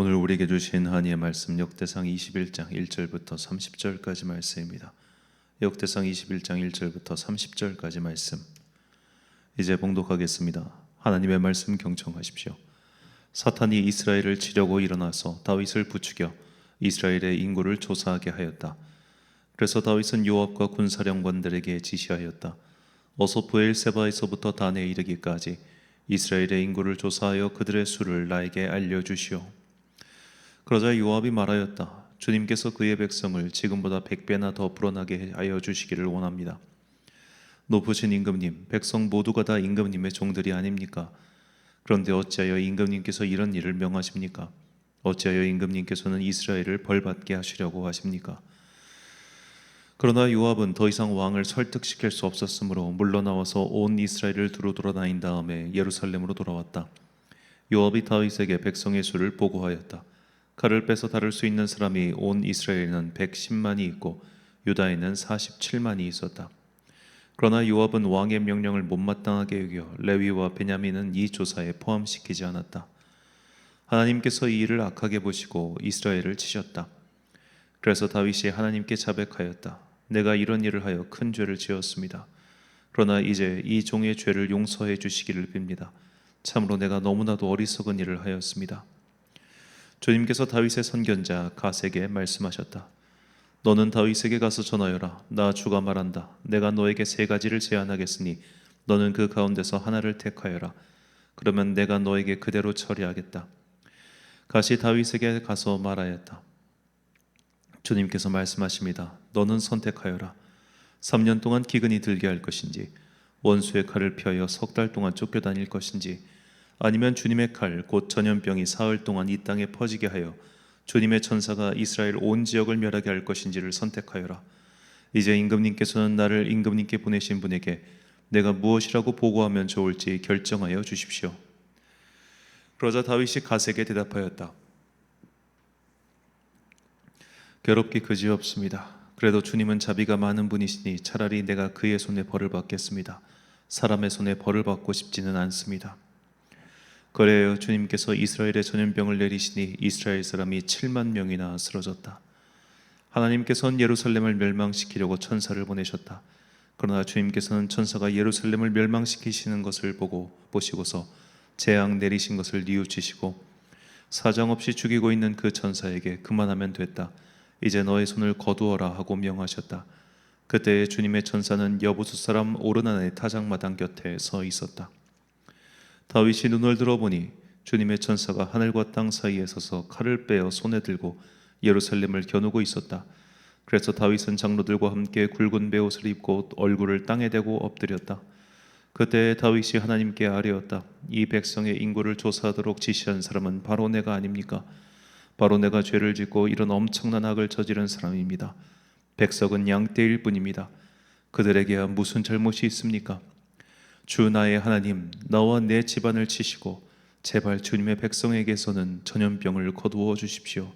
오늘 우리에게 주신 하나님의 말씀 역대상 21장 1절부터 30절까지 말씀입니다. 역대상 21장 1절부터 30절까지 말씀 이제 봉독하겠습니다. 하나님의 말씀 경청하십시오. 사탄이 이스라엘을 치려고 일어나서 다윗을 부추겨 이스라엘의 인구를 조사하게 하였다. 그래서 다윗은 요압과 군사령관들에게 지시하였다. 어서 브엘세바에서부터 단에 이르기까지 이스라엘의 인구를 조사하여 그들의 수를 나에게 알려주시오. 그러자 요압이 말하였다. 주님께서 그의 백성을 지금보다 100배나 더 불어나게 하여 주시기를 원합니다. 높으신 임금님, 백성 모두가 다 임금님의 종들이 아닙니까? 그런데 어찌하여 임금님께서 이런 일을 명하십니까? 어찌하여 임금님께서는 이스라엘을 벌받게 하시려고 하십니까? 그러나 요압은 더 이상 왕을 설득시킬 수 없었으므로 물러나와서 온 이스라엘을 두루 돌아다닌 다음에 예루살렘으로 돌아왔다. 요압이 다윗에게 백성의 수를 보고하였다. 칼을 빼서 다룰 수 있는 사람이 온 이스라엘에는 110만이 있고 유다에는 47만이 있었다. 그러나 요압은 왕의 명령을 못마땅하게 여겨 레위와 베냐민은 이 조사에 포함시키지 않았다. 하나님께서 이 일을 악하게 보시고 이스라엘을 치셨다. 그래서 다윗이 하나님께 자백하였다. 내가 이런 일을 하여 큰 죄를 지었습니다. 그러나 이제 이 종의 죄를 용서해 주시기를 빕니다. 참으로 내가 너무나도 어리석은 일을 하였습니다. 주님께서 다윗의 선견자 갓에게 말씀하셨다. 너는 다윗에게 가서 전하여라. 나 주가 말한다. 내가 너에게 3가지를 제안하겠으니 너는 그 가운데서 하나를 택하여라. 그러면 내가 너에게 그대로 처리하겠다. 갓이 다윗에게 가서 말하였다. 주님께서 말씀하십니다. 너는 선택하여라. 3년 동안 기근이 들게 할 것인지, 원수의 칼을 피하여 3달 동안 쫓겨다닐 것인지, 아니면 주님의 칼 곧 전염병이 사흘 동안 이 땅에 퍼지게 하여 주님의 천사가 이스라엘 온 지역을 멸하게 할 것인지를 선택하여라. 이제 임금님께서는 나를 임금님께 보내신 분에게 내가 무엇이라고 보고하면 좋을지 결정하여 주십시오. 그러자 다윗이 갓에게 대답하였다. 괴롭기 그지없습니다. 그래도 주님은 자비가 많은 분이시니 차라리 내가 그의 손에 벌을 받겠습니다. 사람의 손에 벌을 받고 싶지는 않습니다. 그래요, 주님께서 이스라엘의 전염병을 내리시니 이스라엘 사람이 7만 명이나 쓰러졌다. 하나님께서는 예루살렘을 멸망시키려고 천사를 보내셨다. 그러나 주님께서는 천사가 예루살렘을 멸망시키시는 것을 보시고서 재앙 내리신 것을 뉘우치시고 사정없이 죽이고 있는 그 천사에게 그만하면 됐다. 이제 너의 손을 거두어라 하고 명하셨다. 그때 주님의 천사는 여부수 사람 오르난의 타작마당 곁에 서 있었다. 다윗이 눈을 들어보니 주님의 천사가 하늘과 땅 사이에 서서 칼을 빼어 손에 들고 예루살렘을 겨누고 있었다. 그래서 다윗은 장로들과 함께 굵은 베옷을 입고 얼굴을 땅에 대고 엎드렸다. 그때 다윗이 하나님께 아뢰었다. 이 백성의 인구를 조사하도록 지시한 사람은 바로 내가 아닙니까? 바로 내가 죄를 짓고 이런 엄청난 악을 저지른 사람입니다. 백성은 양떼일 뿐입니다. 그들에게야 무슨 잘못이 있습니까? 주 나의 하나님, 나와 내 집안을 치시고 제발 주님의 백성에게서는 전염병을 거두어 주십시오.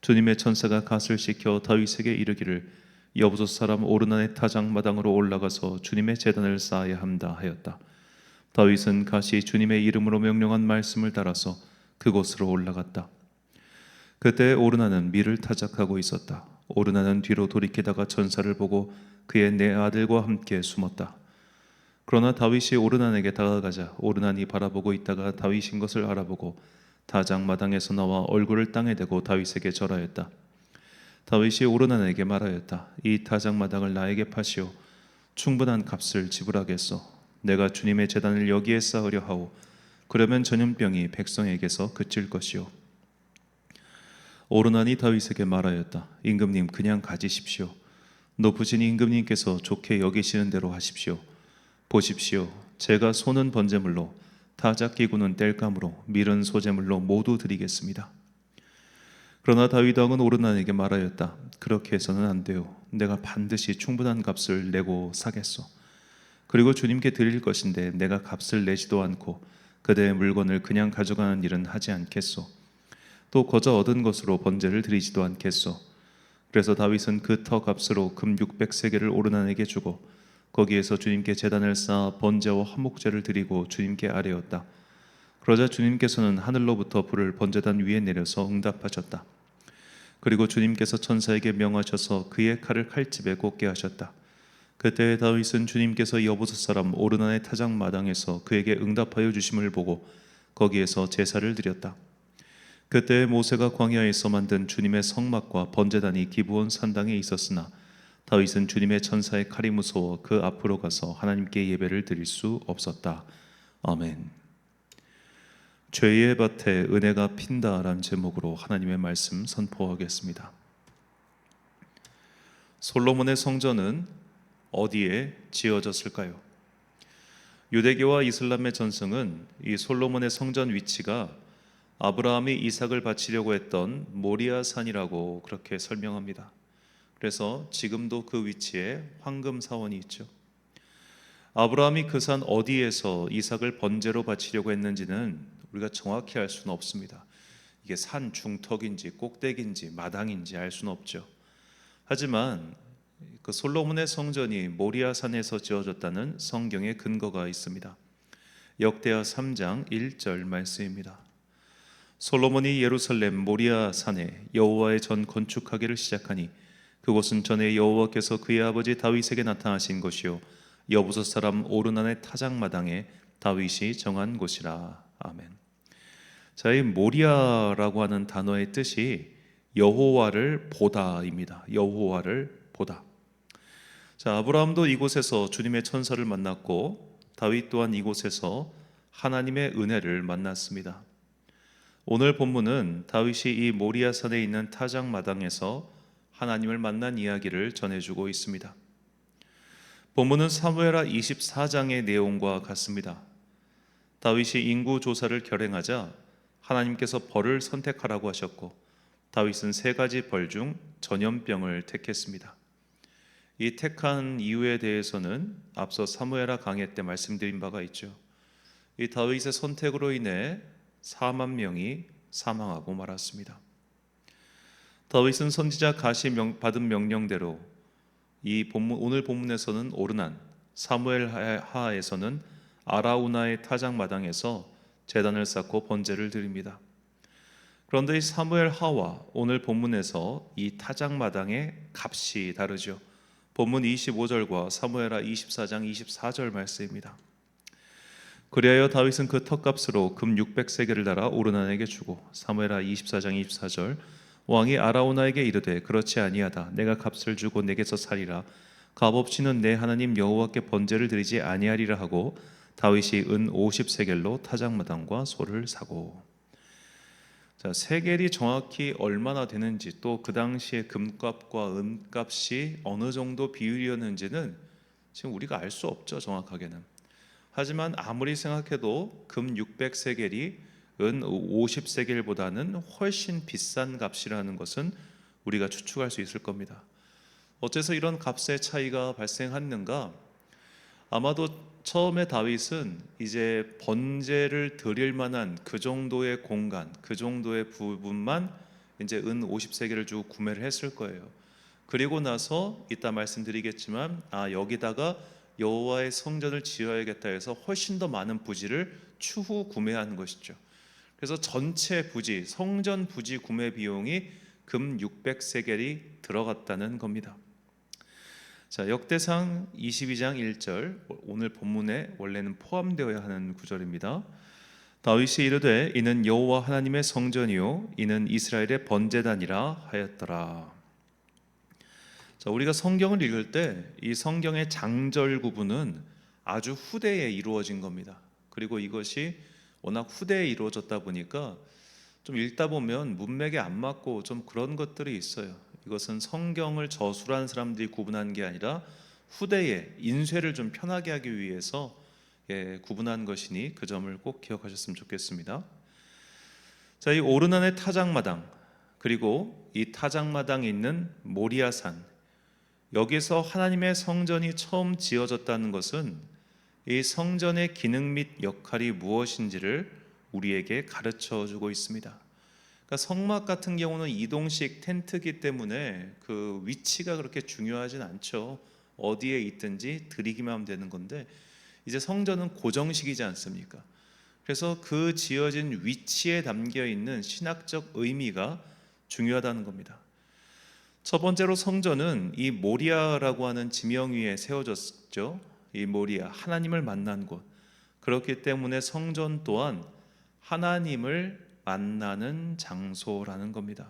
주님의 천사가 갓을 시켜 다윗에게 이르기를 여부수 사람 오르난의 타작마당으로 올라가서 주님의 제단을 쌓아야 한다 하였다. 다윗은 갓이 주님의 이름으로 명령한 말씀을 따라서 그곳으로 올라갔다. 그때 오르난은 밀을 타작하고 있었다. 오르난은 뒤로 돌이키다가 천사를 보고 그의 4아들과 함께 숨었다. 그러나 다윗이 오르난에게 다가가자 오르난이 바라보고 있다가 다윗인 것을 알아보고 타작마당에서 나와 얼굴을 땅에 대고 다윗에게 절하였다. 다윗이 오르난에게 말하였다. 이 타작마당을 나에게 파시오. 충분한 값을 지불하겠소. 내가 주님의 제단을 여기에 쌓으려 하오. 그러면 전염병이 백성에게서 그칠 것이오. 오르난이 다윗에게 말하였다. 임금님 그냥 가지십시오. 높으신 임금님께서 좋게 여기시는 대로 하십시오. 보십시오. 제가 소는 번제물로 타작기구는 땔감으로 밀은 소제물로 모두 드리겠습니다. 그러나 다윗 왕은 오르난에게 말하였다. 그렇게 해서는 안 돼요. 내가 반드시 충분한 값을 내고 사겠소. 그리고 주님께 드릴 것인데 내가 값을 내지도 않고 그대의 물건을 그냥 가져가는 일은 하지 않겠소. 또 거저 얻은 것으로 번제를 드리지도 않겠소. 그래서 다윗은 그 터 값으로 금 600세겔을 오르난에게 주고 거기에서 주님께 제단을 쌓아 번제와 화목제를 드리고 주님께 아뢰었다. 그러자 주님께서는 하늘로부터 불을 번제단 위에 내려서 응답하셨다. 그리고 주님께서 천사에게 명하셔서 그의 칼을 칼집에 꽂게 하셨다. 그때 다윗은 주님께서 여부스 사람 오르난의 타작 마당에서 그에게 응답하여 주심을 보고 거기에서 제사를 드렸다. 그때 모세가 광야에서 만든 주님의 성막과 번제단이 기브온 산당에 있었으나 다윗은 주님의 천사의 칼이 무서워 그 앞으로 가서 하나님께 예배를 드릴 수 없었다. 아멘. 죄의 밭에 은혜가 핀다라는 제목으로 하나님의 말씀 선포하겠습니다. 솔로몬의 성전은 어디에 지어졌을까요? 유대교와 이슬람의 전승은 이 솔로몬의 성전 위치가 아브라함이 이삭을 바치려고 했던 모리아 산이라고 그렇게 설명합니다. 그래서 지금도 그 위치에 황금 사원이 있죠. 아브라함이 그 산 어디에서 이삭을 번제로 바치려고 했는지는 우리가 정확히 알 수는 없습니다. 이게 산 중턱인지 꼭대기인지 마당인지 알 수는 없죠. 하지만 그 솔로몬의 성전이 모리아 산에서 지어졌다는 성경의 근거가 있습니다. 역대하 3장 1절 말씀입니다. 솔로몬이 예루살렘 모리아 산에 여호와의 전 건축하기를 시작하니 그곳은 전에 여호와께서 그의 아버지 다윗에게 나타나신 것이요 여부스 사람 오르난의 타작마당에 다윗이 정한 곳이라. 아멘. 자, 이 모리아라고 하는 단어의 뜻이 여호와를 보다입니다. 여호와를 보다. 자, 아브라함도 이곳에서 주님의 천사를 만났고 다윗 또한 이곳에서 하나님의 은혜를 만났습니다. 오늘 본문은 다윗이 이 모리아 산에 있는 타작 마당에서 하나님을 만난 이야기를 전해주고 있습니다. 본문은 사무엘하 24장의 내용과 같습니다. 다윗이 인구 조사를 결행하자 하나님께서 벌을 선택하라고 하셨고 다윗은 세 가지 벌 중 전염병을 택했습니다. 이 택한 이유에 대해서는 앞서 사무엘하 강해 때 말씀드린 바가 있죠. 이 다윗의 선택으로 인해 4만 명이 사망하고 말았습니다. 다윗은 선지자 가시 받은 명령대로 오늘 본문에서는 오르난, 사무엘하에서는 아라우나의 타작 마당에서 제단을 쌓고 번제를 드립니다. 그런데 이 사무엘하와 오늘 본문에서 이 타작 마당의 값이 다르죠. 본문 25절과 사무엘하 24장 24절 말씀입니다. 그리하여 다윗은 그 턱값으로 금 600세겔을 달아 오르난에게 주고 사무엘하 24장 24절 왕이 아라우나에게 이르되 그렇지 아니하다 내가 값을 주고 내게서 살리라 값없이는 내 하나님 여호와께 번제를 드리지 아니하리라 하고 다윗이 은 50세겔로 타작마당과 소를 사고. 자, 세겔이 정확히 얼마나 되는지 또 그 당시에 금값과 은값이 어느 정도 비율이었는지는 지금 우리가 알 수 없죠, 정확하게는. 하지만 아무리 생각해도 금 600세겔이 은 50세겔보다는 훨씬 비싼 값이라는 것은 우리가 추측할 수 있을 겁니다. 어째서 이런 값의 차이가 발생했는가? 아마도 처음에 다윗은 이제 번제를 드릴 만한 그 정도의 공간, 그 정도의 부분만 이제 은 50세겔을 주고 구매를 했을 거예요. 그리고 나서 이따 말씀드리겠지만 여기다가 여호와의 성전을 지어야겠다 해서 훨씬 더 많은 부지를 추후 구매한 것이죠. 그래서 전체 부지, 성전 부지 구매 비용이 금 600세겔이 들어갔다는 겁니다. 자, 역대상 22장 1절 오늘 본문에 원래는 포함되어야 하는 구절입니다. 다윗이 이르되 이는 여호와 하나님의 성전이요 이는 이스라엘의 번제단이라 하였더라. 자, 우리가 성경을 읽을 때 이 성경의 장절 구분은 아주 후대에 이루어진 겁니다. 그리고 이것이 워낙 후대에 이루어졌다 보니까 좀 읽다 보면 문맥에 안 맞고 좀 그런 것들이 있어요. 이것은 성경을 저술한 사람들이 구분한 게 아니라 후대에 인쇄를 좀 편하게 하기 위해서 구분한 것이니 그 점을 꼭 기억하셨으면 좋겠습니다. 자, 이 오르난의 타작마당 그리고 이 타작마당에 있는 모리아산 여기서 하나님의 성전이 처음 지어졌다는 것은 이 성전의 기능 및 역할이 무엇인지를 우리에게 가르쳐 주고 있습니다. 그러니까 성막 같은 경우는 이동식 텐트기 때문에 그 위치가 그렇게 중요하진 않죠. 어디에 있든지 드리기만 하면 되는 건데 이제 성전은 고정식이지 않습니까? 그래서 그 지어진 위치에 담겨 있는 신학적 의미가 중요하다는 겁니다. 첫 번째로 성전은 이 모리아라고 하는 지명 위에 세워졌죠. 이 모리아, 하나님을 만난 곳. 그렇기 때문에 성전 또한 하나님을 만나는 장소라는 겁니다.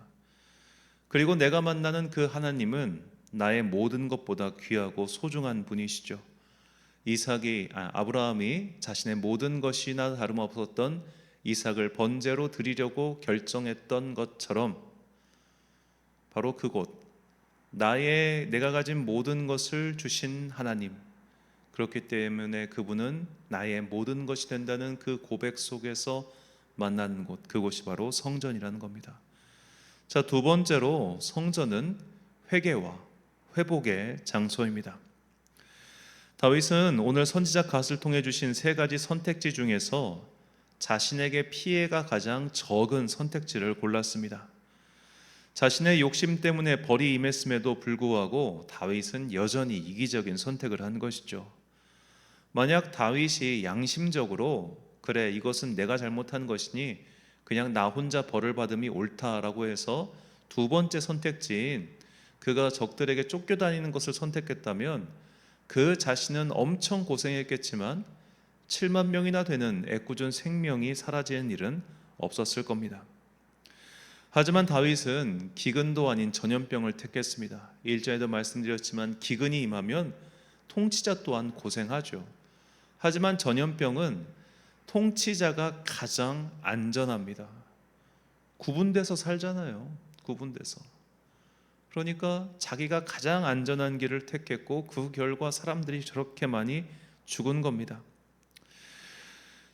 그리고 내가 만나는 그 하나님은 나의 모든 것보다 귀하고 소중한 분이시죠. 아브라함이 자신의 모든 것이나 다름없었던 이삭을 번제로 드리려고 결정했던 것처럼 바로 그곳, 내가 가진 모든 것을 주신 하나님, 그렇기 때문에 그분은 나의 모든 것이 된다는 그 고백 속에서 만나는 곳, 그곳이 바로 성전이라는 겁니다. 자, 두 번째로 성전은 회개와 회복의 장소입니다. 다윗은 오늘 선지자 갓을 통해 주신 세 가지 선택지 중에서 자신에게 피해가 가장 적은 선택지를 골랐습니다. 자신의 욕심 때문에 벌이 임했음에도 불구하고 다윗은 여전히 이기적인 선택을 한 것이죠. 만약 다윗이 양심적으로 그래, 이것은 내가 잘못한 것이니 그냥 나 혼자 벌을 받음이 옳다라고 해서 두 번째 선택지인 그가 적들에게 쫓겨다니는 것을 선택했다면 그 자신은 엄청 고생했겠지만 7만 명이나 되는 애꿎은 생명이 사라지는 일은 없었을 겁니다. 하지만 다윗은 기근도 아닌 전염병을 택했습니다. 1절에도 말씀드렸지만 기근이 임하면 통치자 또한 고생하죠. 하지만 전염병은 통치자가 가장 안전합니다. 구분돼서 살잖아요. 구분돼서. 그러니까 자기가 가장 안전한 길을 택했고 그 결과 사람들이 저렇게 많이 죽은 겁니다.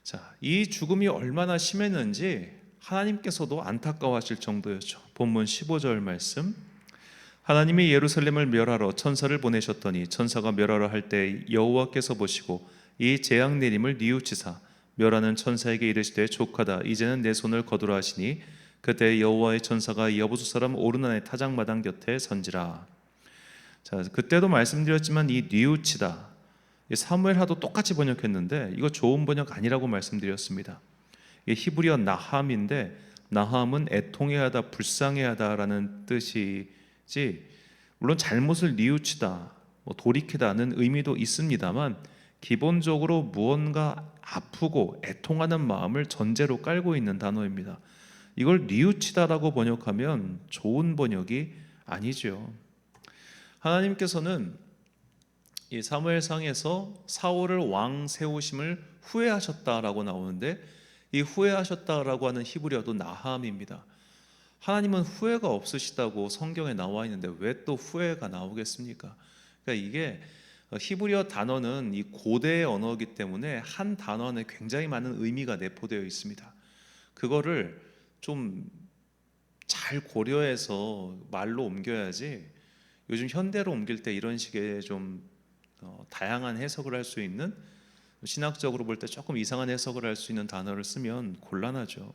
자, 이 죽음이 얼마나 심했는지 하나님께서도 안타까워하실 정도였죠. 본문 15절 말씀, 하나님이 예루살렘을 멸하러 천사를 보내셨더니 천사가 멸하러 할 때 여호와께서 보시고 이 재앙 내림을 뉘우치사 멸하는 천사에게 이르시되 족하다, 이제는 내 손을 거두라 하시니 그때 여호와의 천사가 여부수 사람 오르난의 타작마당 곁에 선지라. 자, 그때도 말씀드렸지만 이 뉘우치다, 사무엘하도 똑같이 번역했는데 이거 좋은 번역 아니라고 말씀드렸습니다. 히브리어 나함인데 나함은 애통해하다, 불쌍해하다라는 뜻이지, 물론 잘못을 뉘우치다, 돌이키다는 의미도 있습니다만 기본적으로 무언가 아프고 애통하는 마음을 전제로 깔고 있는 단어입니다. 이걸 뉘우치다라고 번역하면 좋은 번역이 아니죠. 하나님께서는 이 사무엘상에서 사울을 왕 세우심을 후회하셨다라고 나오는데 이 후회하셨다라고 하는 히브리어도 나함입니다. 하나님은 후회가 없으시다고 성경에 나와 있는데 왜 또 후회가 나오겠습니까? 그러니까 이게 히브리어 단어는 이 고대의 언어이기 때문에 한 단어 안에 굉장히 많은 의미가 내포되어 있습니다. 그거를 좀 잘 고려해서 말로 옮겨야지, 요즘 현대로 옮길 때 이런 식의 좀 다양한 해석을 할 수 있는, 신학적으로 볼 때 조금 이상한 해석을 할 수 있는 단어를 쓰면 곤란하죠.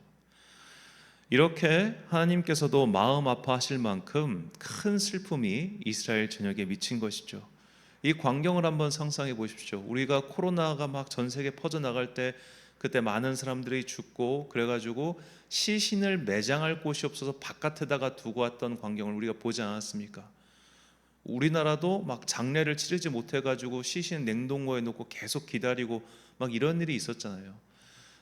이렇게 하나님께서도 마음 아파하실 만큼 큰 슬픔이 이스라엘 전역에 미친 것이죠. 이 광경을 한번 상상해 보십시오. 우리가 코로나가 막 전 세계 퍼져나갈 때 그때 많은 사람들이 죽고 그래가지고 시신을 매장할 곳이 없어서 바깥에다가 두고 왔던 광경을 우리가 보지 않았습니까? 우리나라도 막 장례를 치르지 못해가지고 시신 냉동고에 놓고 계속 기다리고 막 이런 일이 있었잖아요.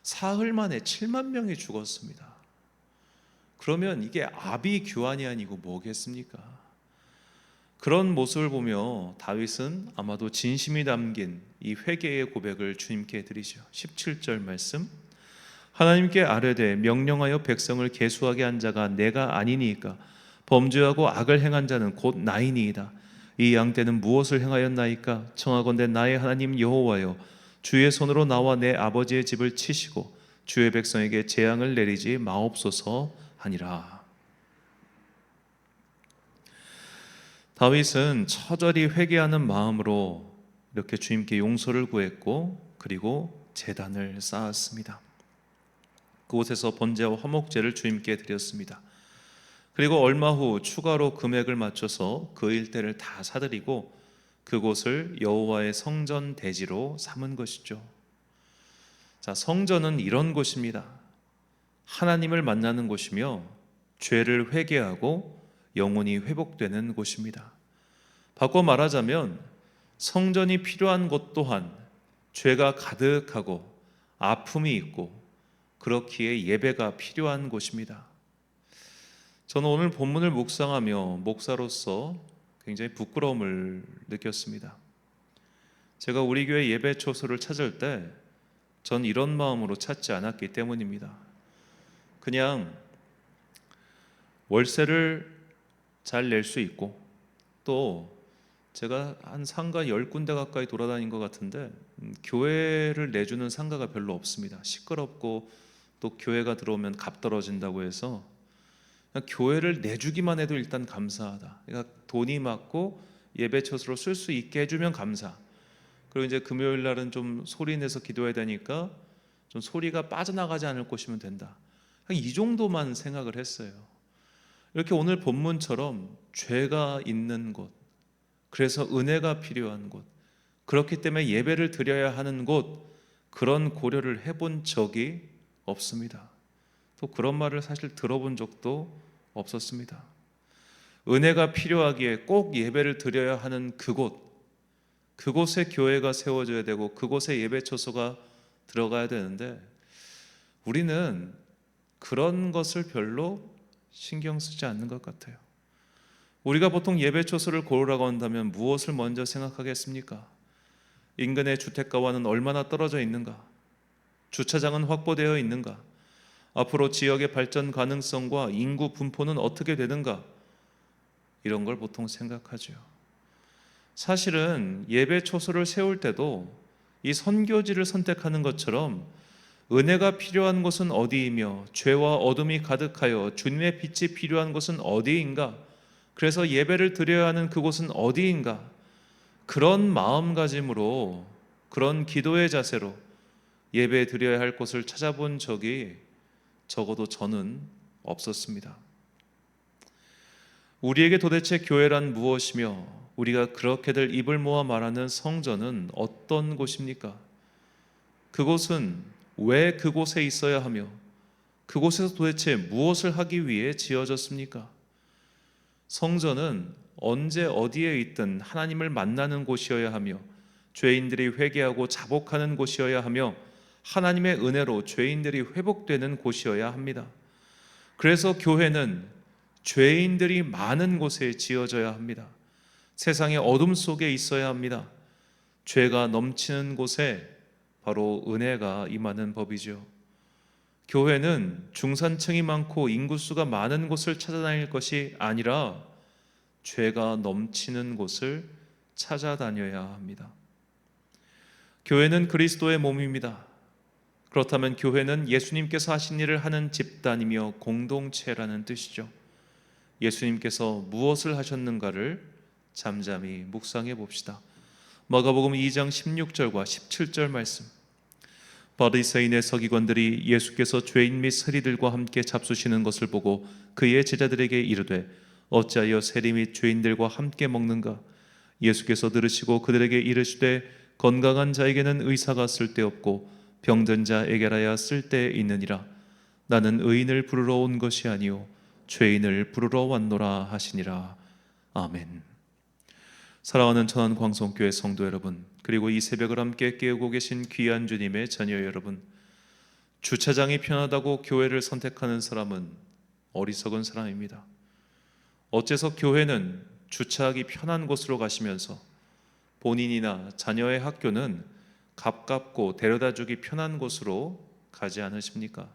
사흘 만에 7만 명이 죽었습니다. 그러면 이게 아비규환이 아니고 뭐겠습니까? 그런 모습을 보며 다윗은 아마도 진심이 담긴 이 회개의 고백을 주님께 드리죠. 17절 말씀, 하나님께 아뢰되 명령하여 백성을 계수하게 한 자가 내가 아니니까 범죄하고 악을 행한 자는 곧 나이니이다. 이 양떼는 무엇을 행하였나이까? 청하건대 나의 하나님 여호와여, 주의 손으로 나와 내 아버지의 집을 치시고 주의 백성에게 재앙을 내리지 마옵소서 하니라. 다윗은 처절히 회개하는 마음으로 이렇게 주님께 용서를 구했고 그리고 제단을 쌓았습니다. 그곳에서 번제와 화목제를 주님께 드렸습니다. 그리고 얼마 후 추가로 금액을 맞춰서 그 일대를 다 사들이고 그곳을 여호와의 성전 대지로 삼은 것이죠. 자, 성전은 이런 곳입니다. 하나님을 만나는 곳이며 죄를 회개하고 영혼이 회복되는 곳입니다. 바꿔 말하자면 성전이 필요한 곳 또한 죄가 가득하고 아픔이 있고 그렇기에 예배가 필요한 곳입니다. 저는 오늘 본문을 묵상하며 목사로서 굉장히 부끄러움을 느꼈습니다. 제가 우리 교회 예배 초소를 찾을 때 전 이런 마음으로 찾지 않았기 때문입니다. 그냥 월세를 잘 낼 수 있고, 또 제가 한 상가 10군데 가까이 돌아다닌 것 같은데 교회를 내주는 상가가 별로 없습니다. 시끄럽고 또 교회가 들어오면 값 떨어진다고 해서 그냥 교회를 내주기만 해도 일단 감사하다. 그러니까 돈이 맞고 예배 처소로 쓸 수 있게 해주면 감사. 그리고 이제 금요일 날은 좀 소리 내서 기도해야 되니까 좀 소리가 빠져나가지 않을 곳이면 된다. 이 정도만 생각을 했어요. 이렇게 오늘 본문처럼 죄가 있는 곳, 그래서 은혜가 필요한 곳, 그렇기 때문에 예배를 드려야 하는 곳, 그런 고려를 해본 적이 없습니다. 또 그런 말을 사실 들어본 적도 없었습니다. 은혜가 필요하기에 꼭 예배를 드려야 하는 그곳에 교회가 세워져야 되고 그곳에 예배 처소가 들어가야 되는데 우리는 그런 것을 별로 신경 쓰지 않는 것 같아요. 우리가 보통 예배 처소를 고르라고 한다면 무엇을 먼저 생각하겠습니까? 인근의 주택가와는 얼마나 떨어져 있는가? 주차장은 확보되어 있는가? 앞으로 지역의 발전 가능성과 인구 분포는 어떻게 되는가? 이런 걸 보통 생각하죠. 사실은 예배 초소를 세울 때도 이 선교지를 선택하는 것처럼 은혜가 필요한 곳은 어디이며 죄와 어둠이 가득하여 주님의 빛이 필요한 곳은 어디인가? 그래서 예배를 드려야 하는 그곳은 어디인가? 그런 마음가짐으로, 그런 기도의 자세로 예배 드려야 할 곳을 찾아본 적이 적어도 저는 없었습니다. 우리에게 도대체 교회란 무엇이며 우리가 그렇게들 입을 모아 말하는 성전은 어떤 곳입니까? 그곳은 왜 그곳에 있어야 하며 그곳에서 도대체 무엇을 하기 위해 지어졌습니까? 성전은 언제 어디에 있든 하나님을 만나는 곳이어야 하며 죄인들이 회개하고 자복하는 곳이어야 하며 하나님의 은혜로 죄인들이 회복되는 곳이어야 합니다. 그래서 교회는 죄인들이 많은 곳에 지어져야 합니다. 세상의 어둠 속에 있어야 합니다. 죄가 넘치는 곳에 바로 은혜가 임하는 법이죠. 교회는 중산층이 많고 인구수가 많은 곳을 찾아다닐 것이 아니라 죄가 넘치는 곳을 찾아다녀야 합니다. 교회는 그리스도의 몸입니다. 그렇다면 교회는 예수님께서 하신 일을 하는 집단이며 공동체라는 뜻이죠. 예수님께서 무엇을 하셨는가를 잠잠히 묵상해 봅시다. 마가복음 2장 16절과 17절 말씀. 바리새인의 서기관들이 예수께서 죄인 및 세리들과 함께 잡수시는 것을 보고 그의 제자들에게 이르되 어찌하여 세리 및 죄인들과 함께 먹는가? 예수께서 들으시고 그들에게 이르시되 건강한 자에게는 의사가 쓸데없고 병든 자에게라야 쓸데있느니라. 나는 의인을 부르러 온 것이 아니요 죄인을 부르러 왔노라 하시니라. 아멘. 사랑하는 천안광성교회 성도 여러분, 그리고 이 새벽을 함께 깨우고 계신 귀한 주님의 자녀 여러분, 주차장이 편하다고 교회를 선택하는 사람은 어리석은 사람입니다. 어째서 교회는 주차하기 편한 곳으로 가시면서 본인이나 자녀의 학교는 가깝고 데려다주기 편한 곳으로 가지 않으십니까?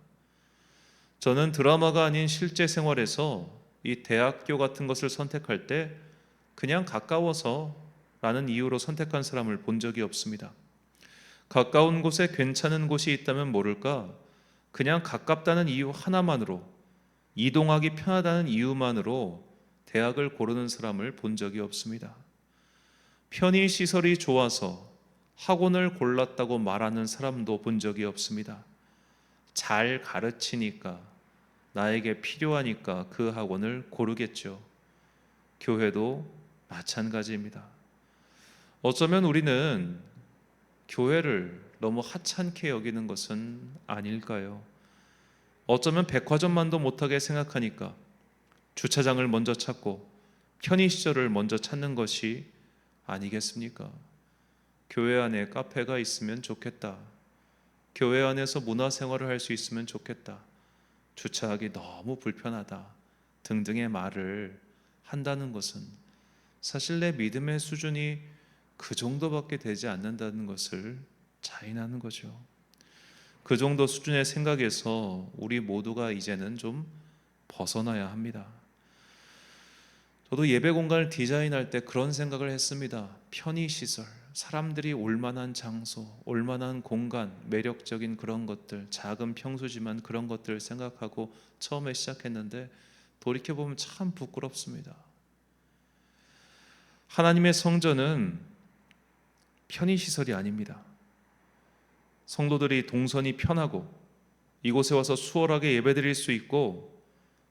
저는 드라마가 아닌 실제 생활에서 이 대학교 같은 것을 선택할 때 그냥 가까워서 라는 이유로 선택한 사람을 본 적이 없습니다. 가까운 곳에 괜찮은 곳이 있다면 모를까 그냥 가깝다는 이유 하나만으로, 이동하기 편하다는 이유만으로 대학을 고르는 사람을 본 적이 없습니다. 편의 시설이 좋아서 학원을 골랐다고 말하는 사람도 본 적이 없습니다. 잘 가르치니까, 나에게 필요하니까 그 학원을 고르겠죠. 교회도 마찬가지입니다. 어쩌면 우리는 교회를 너무 하찮게 여기는 것은 아닐까요? 어쩌면 백화점만도 못하게 생각하니까 주차장을 먼저 찾고 편의시설을 먼저 찾는 것이 아니겠습니까? 교회 안에 카페가 있으면 좋겠다. 교회 안에서 문화생활을 할 수 있으면 좋겠다. 주차하기 너무 불편하다. 등등의 말을 한다는 것은 사실 내 믿음의 수준이 그 정도밖에 되지 않는다는 것을 자인하는 거죠. 그 정도 수준의 생각에서 우리 모두가 이제는 좀 벗어나야 합니다. 저도 예배 공간을 디자인할 때 그런 생각을 했습니다. 편의시설, 사람들이 올만한 장소, 올만한 공간, 매력적인 그런 것들, 작은 평수지만 그런 것들을 생각하고 처음에 시작했는데 돌이켜보면 참 부끄럽습니다. 하나님의 성전은 편의시설이 아닙니다. 성도들이 동선이 편하고 이곳에 와서 수월하게 예배드릴 수 있고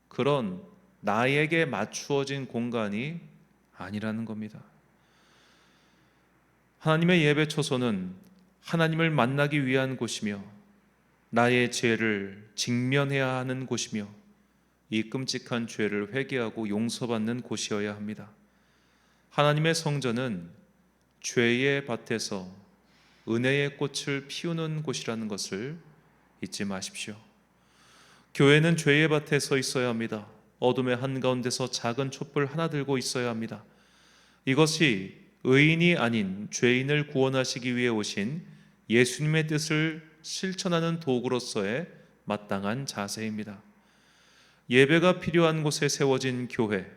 그런 나에게 맞추어진 공간이 아니라는 겁니다. 하나님의 예배 초소는 하나님을 만나기 위한 곳이며 나의 죄를 직면해야 하는 곳이며 이 끔찍한 죄를 회개하고 용서받는 곳이어야 합니다. 하나님의 성전은 죄의 밭에서 은혜의 꽃을 피우는 곳이라는 것을 잊지 마십시오. 교회는 죄의 밭에 서 있어야 합니다. 어둠의 한가운데서 작은 촛불 하나 들고 있어야 합니다. 이것이 의인이 아닌 죄인을 구원하시기 위해 오신 예수님의 뜻을 실천하는 도구로서의 마땅한 자세입니다. 예배가 필요한 곳에 세워진 교회,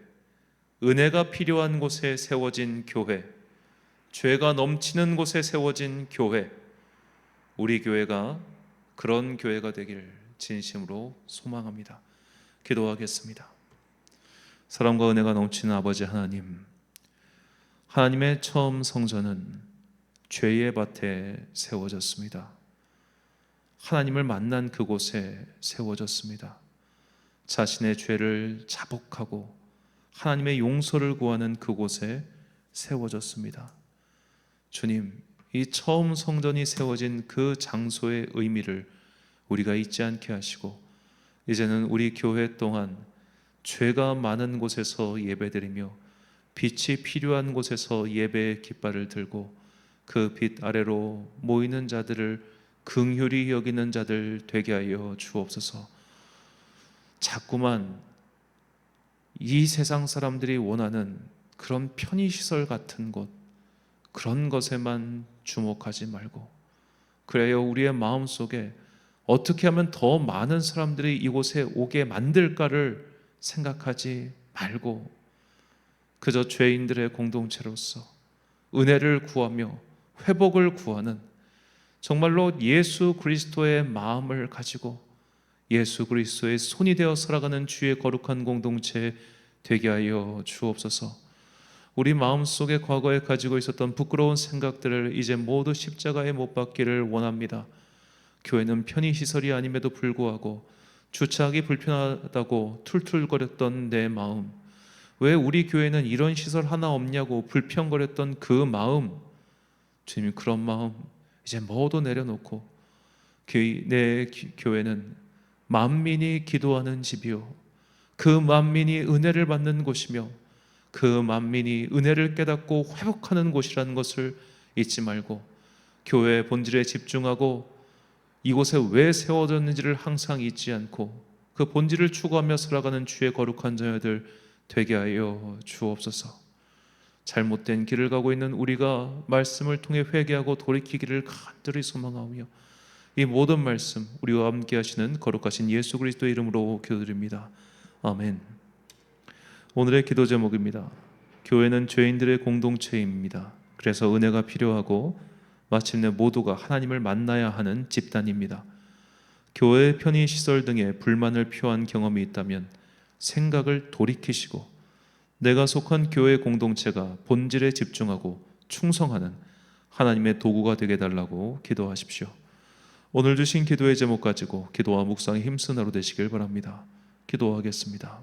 은혜가 필요한 곳에 세워진 교회, 죄가 넘치는 곳에 세워진 교회, 우리 교회가 그런 교회가 되길 진심으로 소망합니다. 기도하겠습니다. 사랑과 은혜가 넘치는 아버지 하나님, 하나님의 처음 성전은 죄의 밭에 세워졌습니다. 하나님을 만난 그곳에 세워졌습니다. 자신의 죄를 자복하고 하나님의 용서를 구하는 그곳에 세워졌습니다. 주님, 이 처음 성전이 세워진 그 장소의 의미를 우리가 잊지 않게 하시고 이제는 우리 교회 동안 죄가 많은 곳에서 예배드리며 빛이 필요한 곳에서 예배의 깃발을 들고 그 빛 아래로 모이는 자들을 긍휼히 여기는 자들 되게 하여 주옵소서. 자꾸만 이 세상 사람들이 원하는 그런 편의시설 같은 곳, 그런 것에만 주목하지 말고 그래요, 우리의 마음속에 어떻게 하면 더 많은 사람들이 이곳에 오게 만들까를 생각하지 말고 그저 죄인들의 공동체로서 은혜를 구하며 회복을 구하는 정말로 예수 그리스도의 마음을 가지고 예수 그리스도의 손이 되어 살아가는 주의 거룩한 공동체 되게 하여 주옵소서. 우리 마음속에 과거에 가지고 있었던 부끄러운 생각들을 이제 모두 십자가에 못 박기를 원합니다. 교회는 편의시설이 아님에도 불구하고 주차하기 불편하다고 툴툴거렸던 내 마음, 왜 우리 교회는 이런 시설 하나 없냐고 불평거렸던 그 마음, 주님 그런 마음 이제 모두 내려놓고 내 교회는 만민이 기도하는 집이요 그 만민이 은혜를 받는 곳이며 그 만민이 은혜를 깨닫고 회복하는 곳이라는 것을 잊지 말고 교회의 본질에 집중하고 이곳에 왜 세워졌는지를 항상 잊지 않고 그 본질을 추구하며 살아가는 주의 거룩한 자녀들 되게 하여 주옵소서. 잘못된 길을 가고 있는 우리가 말씀을 통해 회개하고 돌이키기를 간절히 소망하며 이 모든 말씀 우리와 함께 하시는 거룩하신 예수 그리스도의 이름으로 기도드립니다. 아멘. 오늘의 기도 제목입니다. 교회는 죄인들의 공동체입니다. 그래서 은혜가 필요하고 마침내 모두가 하나님을 만나야 하는 집단입니다. 교회 편의시설 등에 불만을 표한 경험이 있다면 생각을 돌이키시고 내가 속한 교회 공동체가 본질에 집중하고 충성하는 하나님의 도구가 되게 해달라고 기도하십시오. 오늘 주신 기도의 제목 가지고 기도와 묵상에 힘쓰는 하루 되시길 바랍니다. 기도하겠습니다.